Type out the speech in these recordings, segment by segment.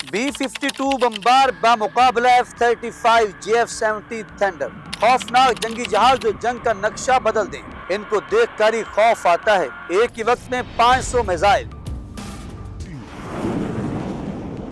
B-52 bomber बामुकाबला F-35 JF-17 thunder, खौफनाक जंगी जहाज जो जंग का नक्शा बदल दें। इनको देखकर ही खौफ आता है। एक ही वक्त में 500 मिसाइल।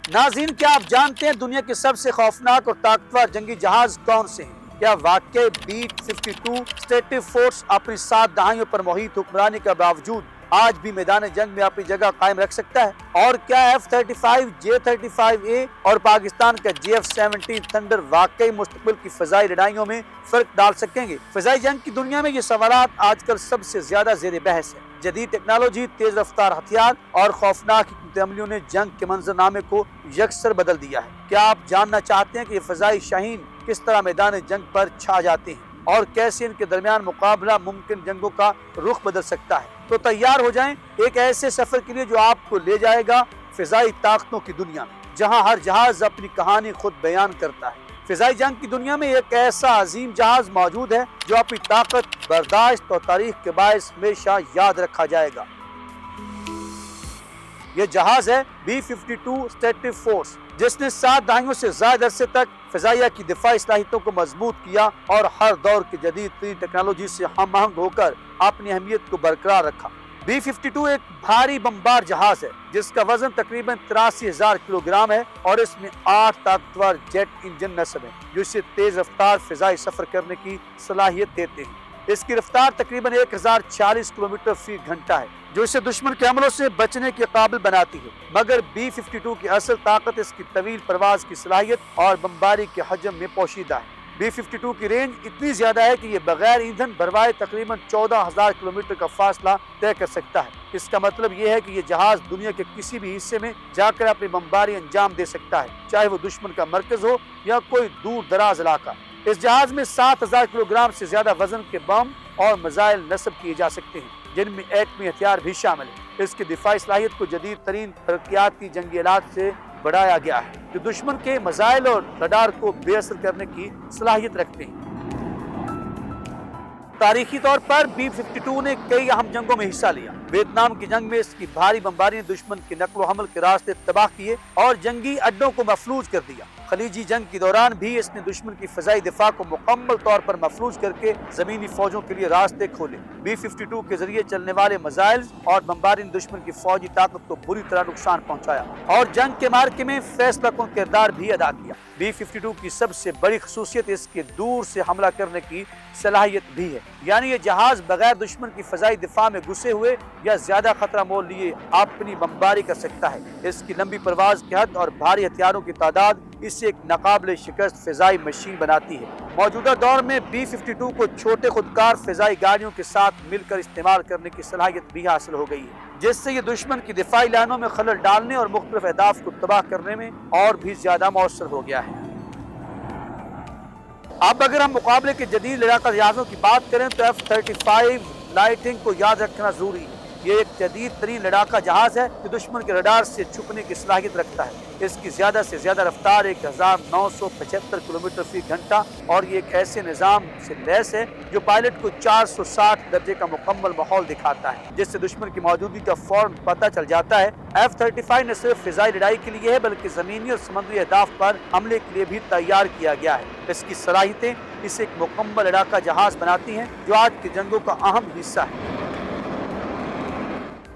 नाज़रीन, क्या आप जानते हैं दुनिया के सबसे खौफनाक और ताकतवर जंगी जहाज कौन से हैं? क्या वाकई B-52 स्ट्रेटिव फोर्स अपनी 7 दहाइयों पर मुहित हुक्मरानी के बावजूद आज भी मैदान जंग में अपनी जगह कायम रख सकता है? और क्या F-35, J-35A और पाकिस्तान का JF-17 थंडर वाकई मुस्तकबिल की फजाई लड़ाइयों में फर्क डाल सकेंगे? फजाई जंग की दुनिया में ये सवालात आजकल सबसे ज्यादा ज़ेर बहस है। जदीद टेक्नोलॉजी, तेज रफ्तार हथियार और खौफनाक हमलों ने जंग के मंजरनामे को यकसर बदल दिया है। क्या आप जानना चाहते हैं कि ये फजाई शाहीन किस तरह मैदान जंग पर छा जाते हैं और कैसे इनके दरमियान मुकाबला मुमकिन जंगों का रुख बदल सकता है? तो तैयार हो जाएं एक ऐसे सफर के लिए जो आपको ले जाएगा फिजाई ताकतों की दुनिया में, जहां हर जहाज अपनी कहानी खुद बयान करता है। फिजाई जंग की दुनिया में एक ऐसा अजीम जहाज मौजूद है जो अपनी ताकत, बर्दाश्त और तारीख के बायस हमेशा याद रखा जाएगा। ये जहाज है B-52 स्ट्रेटिव फोर्स, जिसने 7 दहाइयों से ज्यादा अरसे तक फिजाइया की दिफाई सलाहियतों को मजबूत किया और हर दौर की जदीद तरीन टेक्नोलॉजी से हम आहंग होकर अपनी अहमियत को बरकरार रखा। B-52 एक भारी बमबार जहाज है जिसका वजन तकरीबन 83,000 किलोग्राम है और इसमें 8 ताकतवर जेट इंजन नस्ब है जो इसे तेज रफ्तार फिजाई सफर करने की सलाहियत देते हैं। इसकी रफ्तार तकरीबन 1040 किलोमीटर फी घंटा है जो इसे दुश्मन के हमलों से बचने के काबिल बनाती है। मगर B-52 की असल ताकत इसकी तवील परवाज की सलाहियत और बमबारी के हजम में पोशीदा है। B-52 की रेंज इतनी ज्यादा है कि ये बगैर ईंधन भरवाए तकरीबन 14,000 किलोमीटर का फासला तय कर सकता है। इसका मतलब ये है कि ये जहाज दुनिया के किसी भी हिस्से में जाकर अपनी बमबारी अंजाम दे सकता है, चाहे वो दुश्मन का मरकज हो या कोई दूर दराज इलाका। इस जहाज में 7,000 किलोग्राम से ज्यादा वजन के बम और मिसाइल नस्ब किए जा सकते हैं, जिनमें एटमी हथियार भी शामिल है। इसकी दिफाई सलाहियत को जदीद तरीन तरक्याती जंगी आलात से बढ़ाया गया है जो दुश्मन के मिसाइल और रडार को बेअसर करने की सलाहियत रखते हैं। तारीखी तौर पर B-52 ने कई अहम जंगों में हिस्सा लिया। वियतनाम की जंग में इसकी भारी बमबारी ने दुश्मन के नक्लो हमल के रास्ते तबाह किए और जंगी अड्डों को मफलूज कर दिया। खलीजी जंग के दौरान भी इसने दुश्मन की फजाई दिफा को मुकम्मल तौर पर मफलूज करके जमीनी फौजों के लिए रास्ते खोले। B-52 के जरिए चलने वाले मिसाइल और बमबारी ने दुश्मन की फौजी ताकत को बुरी तरह नुकसान पहुंचाया और जंग के मार्के में फैसला कुन किरदार भी अदा किया। B-52 की सबसे बड़ी खसूसियत इसके दूर से हमला करने की सलाहियत भी है, यानी ये जहाज बगैर दुश्मन की फजाई दिफा में घुसे हुए या ज्यादा खतरा मोल लिए अपनी बमबारी कर सकता है। इसकी लंबी परवाज की हद और भारी हथियारों की तादाद इसे एक नाकाबिले शिकस्त फिजाई मशीन बनाती है। मौजूदा दौर में B-52 को छोटे खुदकार फिजाई गाड़ियों के साथ मिलकर इस्तेमाल करने की सलाहियत भी हासिल हो गई है, जिससे ये दुश्मन की दिफाई लाइनों में खलल डालने और मुख्तलिफ अहदाफ को तबाह करने में और भी ज्यादा मौसर हो गया है। अब अगर हम मुकाबले के जदीद लड़ाका जहाज़ों की बात करें तो F-35 लाइटिंग को याद रखना जरूरी है। ये एक जदीद तरीन लड़ाका जहाज है जो दुश्मन के रडार से छुपने की सलाहियत रखता है। इसकी ज्यादा से ज्यादा रफ्तार 1975 किलोमीटर फी घंटा और ये एक ऐसे निजाम से लैस है जो पायलट को 460 दर्जे का मुकम्मल माहौल दिखाता है, जिससे दुश्मन की मौजूदगी का फौरन पता चल जाता है। F-35 न सिर्फ फिजाई लड़ाई के लिए है बल्कि जमीनी और समुद्री अहदाफ पर हमले के लिए भी तैयार किया गया है। इसकी सलाहियतें इसे एक मुकम्मल लड़ाका जहाज बनाती हैं जो आज की जंगों का अहम हिस्सा है।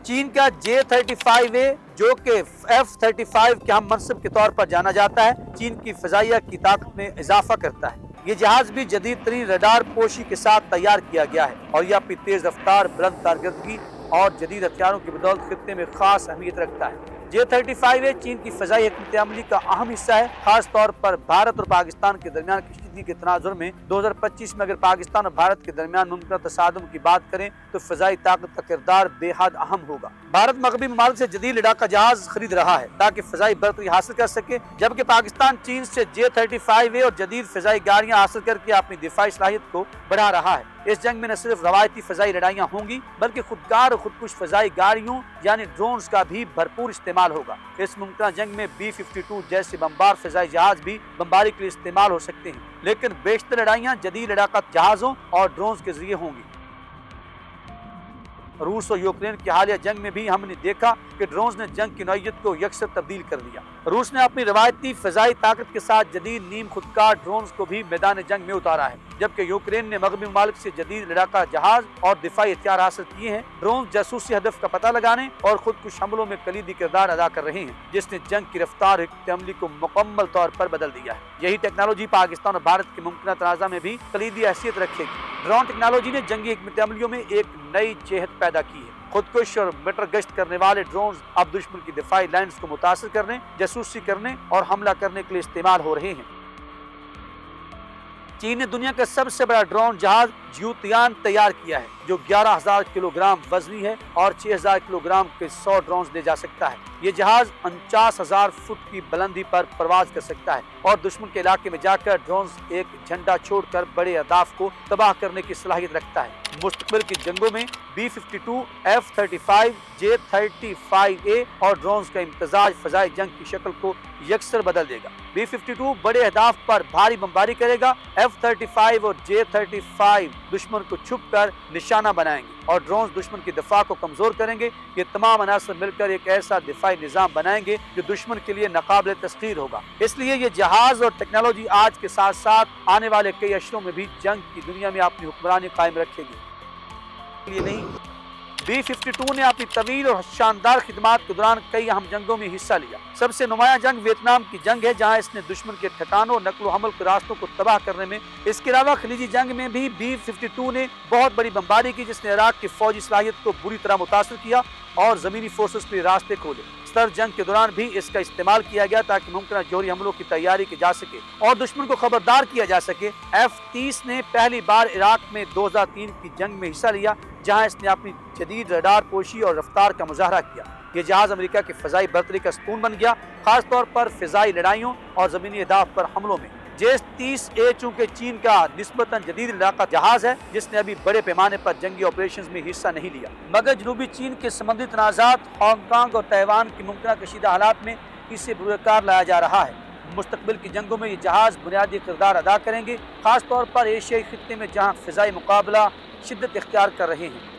चीन का J-35A जो कि F-35 के हम मनसब के तौर पर जाना जाता है, चीन की फजाइया की ताकत में इजाफा करता है। ये जहाज भी जदीद तरीन रडार पोशी के साथ तैयार किया गया है और यह अपनी तेज रफ्तार, बुलंद कारकर्दगी और जदीद हथियारों की बदौलत खित्ते में खास अहमियत रखता है। J-35A चीन की फजाई हिकमत अमली का अहम हिस्सा है। खास तौर पर भारत और पाकिस्तान के दरमियान कशीदगी के तनाजुर में 2025 में अगर पाकिस्तान और भारत के दरमियान मुमकिन तसादुम की बात करें तो फजाई ताकत का किरदार बेहद अहम होगा। भारत मगरबी ममालिक से जदीद लड़ाका जहाज खरीद रहा है ताकि फजाई बरतरी हासिल कर सके, जबकि पाकिस्तान चीन से J-35A और जदीद फजाई गाड़ियां हासिल करके अपनी दिफाई सलाहियत को बढ़ा रहा है। इस जंग में न सिर्फ रवायती फजाई लड़ाइयाँ होंगी बल्कि खुदकार और खुदकुश फजाई गाड़ियों यानी ड्रोन्स का भी भरपूर इस्तेमाल होगा। इस मुमकिन जंग में B-52 जैसे बमबार फजाई जहाज भी बमबारी के लिए इस्तेमाल हो सकते हैं, लेकिन बेशतर लड़ाइयाँ जदीद लड़ाका जहाजों और ड्रोन्स के जरिए होंगी। روس اور یوکرین کی حالیہ جنگ میں بھی ہم نے دیکھا کہ ڈرونز نے جنگ کی نوعیت کو یکسر تبدیل کر دیا۔ روس نے اپنی روایتی فضائی طاقت کے ساتھ جدید نیم خودکار ڈرونز کو بھی میدان جنگ میں اتارا ہے، جبکہ یوکرین نے مغربی ممالک سے جدید لڑاکا جہاز اور دفاعی ہتھیار حاصل کیے ہیں۔ ڈرونز جاسوسی ہدف کا پتہ لگانے اور خودکش حملوں میں کلیدی کردار ادا کر رہے ہیں، جس نے جنگ کی رفتار حکمت عملی کو مکمل طور پر بدل دیا ہے۔ یہی ٹیکنالوجی پاکستان اور بھارت کے ممکنہ تنازع میں بھی کلیدی حیثیت رکھے گی۔ ڈرون ٹیکنالوجی نے جنگی حکمت عملیوں میں ایک نئی جہت پیدا کی ہے۔ خودکش اور میٹر گشت کرنے والے ڈرونز اب دشمن کی دفاعی لائنز کو متاثر کرنے، جاسوسی کرنے اور حملہ کرنے کے لیے استعمال ہو رہے ہیں۔ چین نے دنیا کا سب سے بڑا ڈرون جہاز جیوتیان تیار کیا ہے، جو 11,000 کلو گرام وزنی ہے اور 6,000 کلو گرام کے 100 ڈرونز لے جا سکتا ہے۔ یہ جہاز 49,000 فٹ کی بلندی پر پرواز کر سکتا ہے اور دشمن کے علاقے میں جا کر ڈرونز ایک جھنڈا چھوڑ کر بڑے اہداف کو تباہ کرنے کی صلاحیت رکھتا ہے۔ مستقبل کی جنگوں میں B-52، F-35، J-35A اور ڈرونز کا امتزاج فضائی جنگ کی شکل کو یکسر بدل دے گا۔ B-52 بڑے اہداف پر بھاری بمباری کرے گا، F-35 اور J-35 دشمن کو چھپ کر نشانہ بنائیں گے اور ڈرونز دشمن کی دفاع کو کمزور کریں گے۔ یہ تمام عناصر مل کر ایک ایسا دفاعی نظام بنائیں گے جو دشمن کے لیے ناقابل تسخیر ہوگا۔ اس لیے یہ جہاز اور ٹیکنالوجی آج کے ساتھ ساتھ آنے والے کئی اشروں میں بھی جنگ کی دنیا میں اپنی حکمرانی قائم رکھے گی۔ یہ نہیں، B-52 نے اپنی طویل اور شاندار خدمات کے دوران کئی اہم جنگوں میں حصہ لیا۔ سب سے نمایاں جنگ ویتنام کی جنگ ہے، جہاں اس نے دشمن کے ٹھکانوں اور نقل و حمل کے راستوں کو تباہ کرنے میں، اس کے علاوہ خلیجی جنگ میں بھی B-52 نے بہت بڑی بمباری کی، جس نے عراق کی فوجی صلاحیت کو بری طرح متاثر کیا اور زمینی فورسز کے راستے کھولے۔ سر جنگ کے دوران بھی اس کا استعمال کیا گیا تاکہ ممکنہ جوہری حملوں کی تیاری کی جا سکے اور دشمن کو خبردار کیا جا سکے۔ F-30 نے پہلی بار عراق میں 2003 کی جنگ میں حصہ لیا، جہاں اس نے اپنی جدید ریڈار پوشی اور رفتار کا مظاہرہ کیا۔ یہ جہاز امریکہ کی فضائی برتری کا ستون بن گیا، خاص طور پر فضائی لڑائیوں اور زمینی اہداف پر حملوں میں۔ J-30A چونکہ چین کا نسبتاً جدید لڑاکا جہاز ہے، جس نے ابھی بڑے پیمانے پر جنگی آپریشنز میں حصہ نہیں لیا، مگر جنوبی چین کے سمندری تنازعات، ہانگ کانگ اور تائیوان کی ممکنہ کشیدہ حالات میں اسے بروئے کار لایا جا رہا ہے۔ مستقبل کی جنگوں میں یہ جہاز بنیادی کردار ادا کریں گے، خاص طور پر ایشیائی خطے میں جہاں فضائی مقابلہ شدت اختیار کر رہے ہیں۔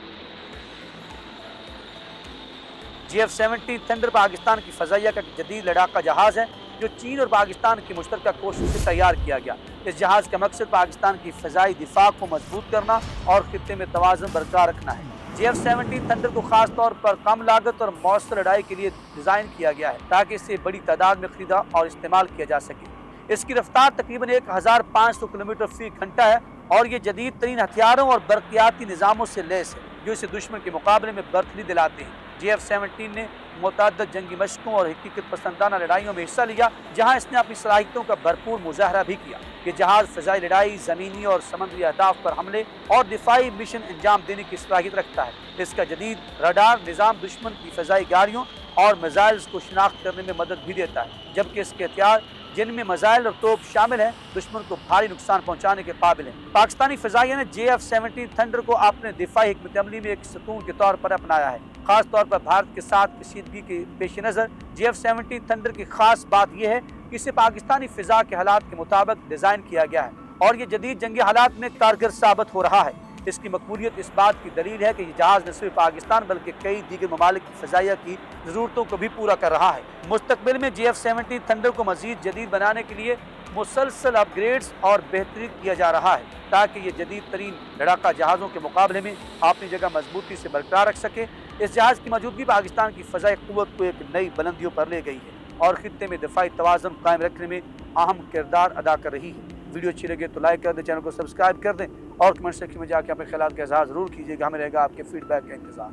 F-17 تھنڈر پاکستان کی فضائیہ کا جدید لڑاکا جہاز ہے، جو چین اور پاکستان کی مشترکہ کوششوں سے تیار کیا گیا۔ اس جہاز کا مقصد پاکستان کی فضائی دفاع کو مضبوط کرنا اور خطے میں توازن برقرار رکھنا ہے۔ F-17 تھنڈر کو خاص طور پر کم لاگت اور مؤثر لڑائی کے لیے ڈیزائن کیا گیا ہے، تاکہ اسے بڑی تعداد میں خریدا اور استعمال کیا جا سکے۔ اس کی رفتار تقریباً 1500 کلومیٹر فی گھنٹہ ہے اور یہ جدید ترین ہتھیاروں اور برقیاتی نظاموں سے لیس ہے، جو اسے دشمن کے مقابلے میں برتری دلاتے ہیں۔ F-17 نے متعدد جنگی مشقوں اور حقیقت پسندانہ لڑائیوں میں حصہ لیا، جہاں اس نے اپنی صلاحیتوں کا بھرپور مظاہرہ بھی کیا۔ یہ جہاز فضائی لڑائی، زمینی اور سمندری اہداف پر حملے اور دفاعی مشن انجام دینے کی صلاحیت رکھتا ہے۔ اس کا جدید ریڈار نظام دشمن کی فضائی گاڑیوں اور میزائلز کو شناخت کرنے میں مدد بھی دیتا ہے، جبکہ اس کے ہتھیار، جن میں میزائل اور توپ شامل ہیں، دشمن کو بھاری نقصان پہنچانے کے قابل ہیں۔ پاکستانی فضائیہ نے F-17 تھنڈر کو اپنے دفاعی حکمت عملی میں ایک ستون کے طور پر اپنایا ہے، خاص طور پر بھارت کے ساتھ کشیدگی کے پیش نظر۔ F-17 تھنڈر کی خاص بات یہ ہے کہ اسے پاکستانی فضا کے حالات کے مطابق ڈیزائن کیا گیا ہے اور یہ جدید جنگی حالات میں کارگر ثابت ہو رہا ہے۔ اس کی مقبولیت اس بات کی دلیل ہے کہ یہ جہاز نہ صرف پاکستان بلکہ کئی دیگر ممالک کی فضائیہ کی ضرورتوں کو بھی پورا کر رہا ہے۔ مستقبل میں F-17 تھنڈر کو مزید جدید بنانے کے لیے مسلسل اپ گریڈز اور بہتری کیا جا رہا ہے، تاکہ یہ جدید ترین لڑاکا جہازوں کے مقابلے میں اپنی جگہ مضبوطی سے برقرار رکھ سکے۔ اس جہاز کی موجودگی پاکستان کی فضائی قوت کو ایک نئی بلندیوں پر لے گئی ہے اور خطے میں دفاعی توازن قائم رکھنے میں اہم کردار ادا کر رہی ہے۔ ویڈیو اچھی لگے تو لائک کر دیں، چینل کو سبسکرائب کر دیں اور کمنٹ سیکشن میں جا کے اپنے خیالات کا اظہار ضرور کیجیے گا۔ ہمیں رہے گا آپ کے فیڈ بیک کا انتظار۔